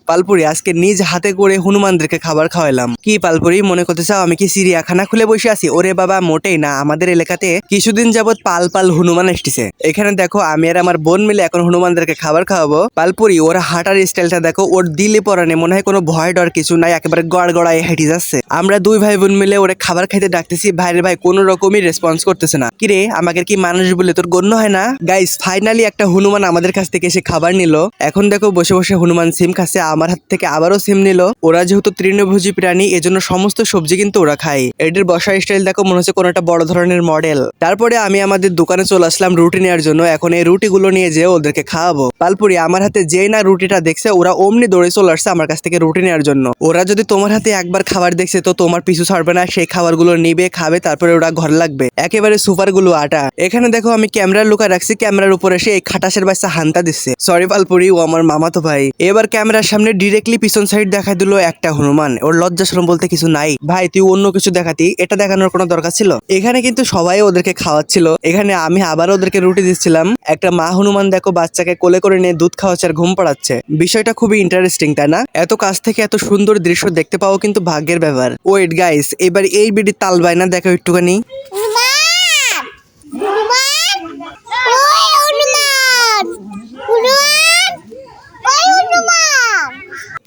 পালপুরি আজকে নিজ হাতে করে হনুমানদেরকে খাবার খাওয়ালাম। কি পালপুরি মনে করতে চাও আমি কি চিড়িয়াখানা খুলে বসে আছি? ওরে বাবা মোটেই না, আমাদের এলাকাতে কিছুদিন যাবত পাল পাল হনুমান এসেছে। এখানে দেখো আমি আর আমার বোন মিলে এখন হনুমানদেরকে খাবার খাওয়াবো। পালপুরি ওর হাঁটার স্টাইলটা দেখো, ওর দিলে পরানে মনে হয় কোনো ভয় ডর কিছু নাই, একেবারে গড় গড়ায় হেঁটে যাচ্ছে। আমরা দুই ভাই বোন মিলে ওরে খাবার খাইতে ডাকতেছি, ভাইরে ভাই কোনো রকমই রেসপন্স করতেছে না। কিরে আমাদের কি মানুষ বলে তোর গণ্য হয় না? গাইস ফাইনালি একটা হনুমান আমাদের কাছ থেকে এসে খাবার নিল। এখন দেখো বসে বসে হনুমান সিম খাচ্ছে, আমার হাত থেকে আবারও সিম নিল। ওরা যেহেতু তৃণভোজী প্রাণী এজন্য সমস্ত সবজি কিন্তু ওরা খায়। এদের বসার স্টাইল দেখো, মনে হচ্ছে কোনো একটা বড় ধরনের মডেল। তারপরে আমি আমাদের দোকানে চলে আসলাম রুটি নেওয়ার জন্য। এখন এই রুটি গুলো নিয়ে যেয়ে ওদেরকে খাওয়াবো। পালপুরি আমার হাতে যেই না রুটিটা দেখছে ওরা অমনি দৌড়ে চলে আসছে আমার কাছ থেকে রুটি নেওয়ার জন্য। ওরা যদি তোমার হাতে একবার খাবার দেখছে তো তোমার পিছু ছাড়বে না, সেই খাবারগুলো নিবে খাবে, তারপরে ওরা ঘর লাগবে। একেবারে সুপার গুলো আটা। এখানে দেখো আমি ক্যামেরার লুকা রাখছি, ক্যামেরার উপরে এসে এই খাটাসের বাচ্চা হান্তা দিচ্ছে। সরি পালপুরি, ও আমার মামাতো ভাই। এবার ক্যামেরার সামনে ডিরেক্টলি পিছন সাইড দেখাই দিল একটা হনুমান। ওর লজ্জা শরম বলতে কিছু নাই। ভাই তুই অন্য কিছু দেখাতি, এটা দেখানোর কোনো দরকার ছিল? এখানে কিন্তু সবাই ওদেরকে খাওয়াচ্ছিল। এখানে আমি আবার ওদেরকে রুটি দিচ্ছিলাম। একটা মা হনুমান দেখো বাচ্চাকে কোলে করে নিয়ে দুধ খাওয়াচ্ছে আর ঘুম পাড়াচ্ছে। বিষয়টা খুবই ইন্টারেস্টিং তাই না? এত কাছ থেকে এত সুন্দর দৃশ্য দেখতে পাওয়া কিন্তু ভাগ্যের ব্যাপার। ওয়েট গাইস, এবার এই বিডির তাল বাইনা দেখো একটুখানি।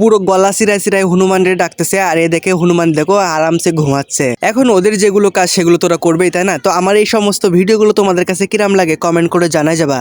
পুরো গলা সিরায় সিরায় হনুমান রে ডাকতেছে, আর এ দেখে হনুমান দেখো আরামসে ঘুমাচ্ছে। এখন ওদের যেগুলো কাজ সেগুলো তোরা করবেই তাই না? তো আমার এই সমস্ত ভিডিওগুলো তোমাদের কাছে কিরাম লাগে কমেন্ট করে জানাই যাবা।